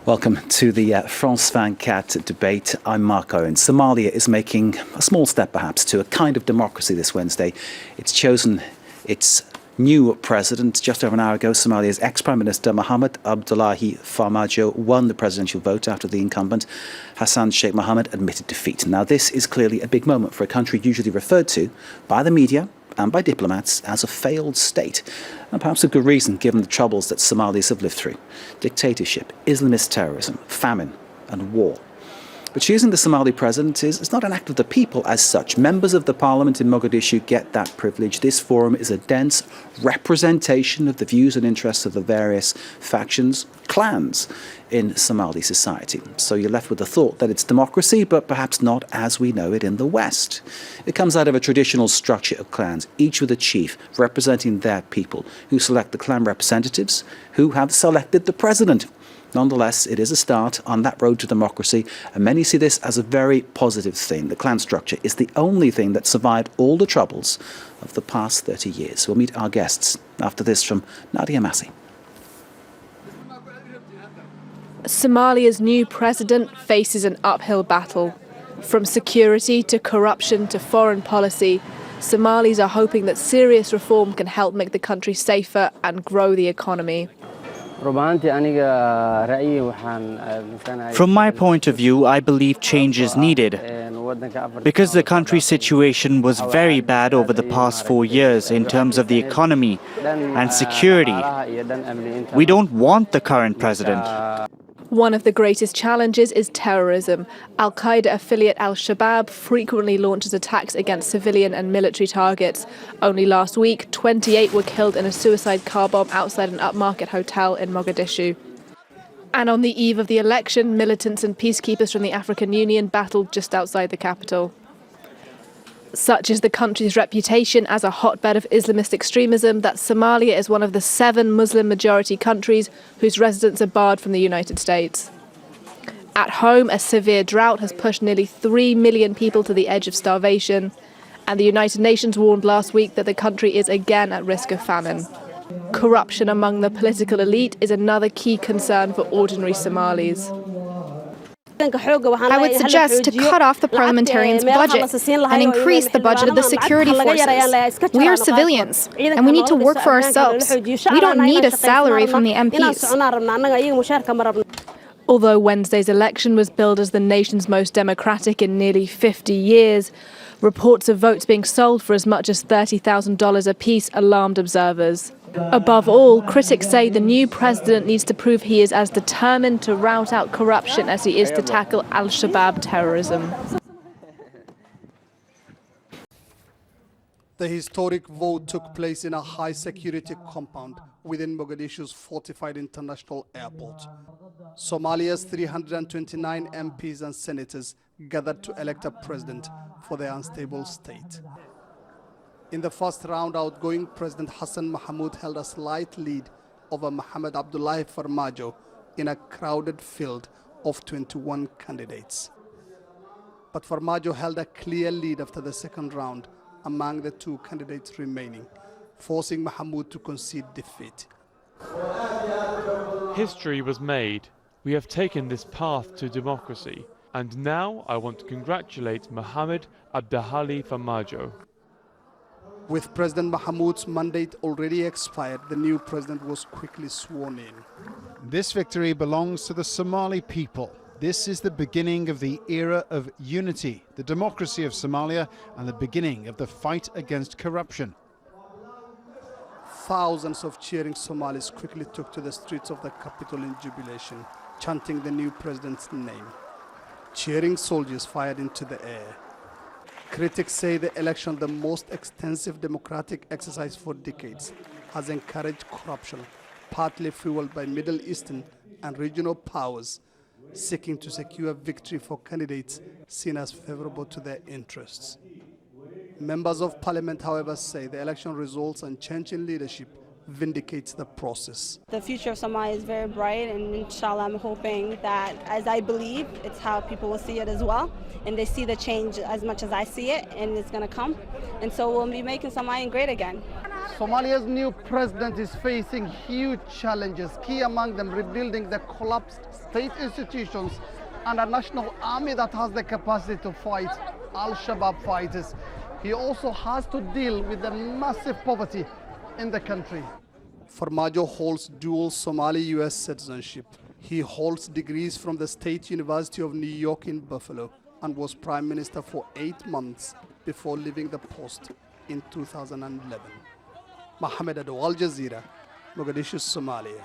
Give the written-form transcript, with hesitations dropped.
Welcome to the France 24 debate. I'm Mark Owen. Somalia is making a small step, perhaps, to a kind of democracy this Wednesday. It's chosen its new president. Just over an hour ago, Somalia's ex-Prime Minister Mohamed Abdullahi Farmaajo won the presidential vote after the incumbent Hassan Sheikh Mohammed admitted defeat. Now, this is clearly a big moment for a country usually referred to by the media and by diplomats as a failed state. And perhaps a good reason, given the troubles that Somalis have lived through. Dictatorship, Islamist terrorism, famine and war. But choosing the Somali president is not an act of the people as such. Members of the parliament in Mogadishu get that privilege. This forum is a dense representation of the views and interests of the various factions, clans in Somali society. So you're left with the thought that it's democracy, but perhaps not as we know it in the West. It comes out of a traditional structure of clans, each with a chief representing their people, who select the clan representatives, who have selected the president. Nonetheless, it is a start on that road to democracy, and many see this as a very positive thing. The clan structure is the only thing that survived all the troubles of the past 30 years. We'll meet our guests after this from Nadia Massi. Somalia's new president faces an uphill battle. From security to corruption to foreign policy, Somalis are hoping that serious reform can help make the country safer and grow the economy. From my point of view, I believe change is needed, because the country's situation was very bad over the past 4 years in terms of the economy and security. We don't want the current president. One of the greatest challenges is terrorism. Al-Qaeda affiliate Al-Shabaab frequently launches attacks against civilian and military targets. Only last week, 28 were killed in a suicide car bomb outside an upmarket hotel in Mogadishu. And on the eve of the election, militants and peacekeepers from the African Union battled just outside the capital. Such is the country's reputation as a hotbed of Islamist extremism that Somalia is one of the 7 Muslim-majority countries whose residents are barred from the United States. At home, a severe drought has pushed nearly 3 million people to the edge of starvation, and the United Nations warned last week that the country is again at risk of famine. Corruption among the political elite is another key concern for ordinary Somalis. I would suggest to cut off the parliamentarians' budget and increase the budget of the security forces. We are civilians, and we need to work for ourselves. We don't need a salary from the MPs. Although Wednesday's election was billed as the nation's most democratic in nearly 50 years, reports of votes being sold for as much as $30,000 apiece alarmed observers. Above all, critics say the new president needs to prove he is as determined to rout out corruption as he is to tackle Al-Shabaab terrorism. The historic vote took place in a high-security compound within Mogadishu's fortified international airport. Somalia's 329 MPs and senators gathered to elect a president for their unstable state. In the first round, outgoing President Hassan Mahmoud held a slight lead over Mohamed Abdullahi Farmaajo in a crowded field of 21 candidates. But Farmaajo held a clear lead after the second round among the 2 candidates remaining, forcing Mahmoud to concede defeat. History was made. We have taken this path to democracy. And now I want to congratulate Mohamed Abdullahi Farmaajo. With President Mahmoud's mandate already expired, the new president was quickly sworn in. This victory belongs to the Somali people. This is the beginning of the era of unity, the democracy of Somalia, and the beginning of the fight against corruption. Thousands of cheering Somalis quickly took to the streets of the capital in jubilation, chanting the new president's name. Cheering soldiers fired into the air. Critics say the election, the most extensive democratic exercise for decades, has encouraged corruption, partly fueled by Middle Eastern and regional powers seeking to secure victory for candidates seen as favorable to their interests. Members of parliament, however, say the election results and change in leadership vindicates the process. The future of Somalia is very bright, and inshallah I'm hoping that, as I believe, it's how people will see it as well, and they see the change as much as I see it, and it's going to come, and so we'll be making Somalia great again. Somalia's new president is facing huge challenges, key among them rebuilding the collapsed state institutions and a national army that has the capacity to fight Al-Shabaab fighters. He also has to deal with the massive poverty in the country. Farmaajo holds dual Somali-US citizenship. He holds degrees from the State University of New York in Buffalo and was Prime Minister for 8 months before leaving the post in 2011. Mohamed Ado, Al Jazeera, Mogadishu, Somalia.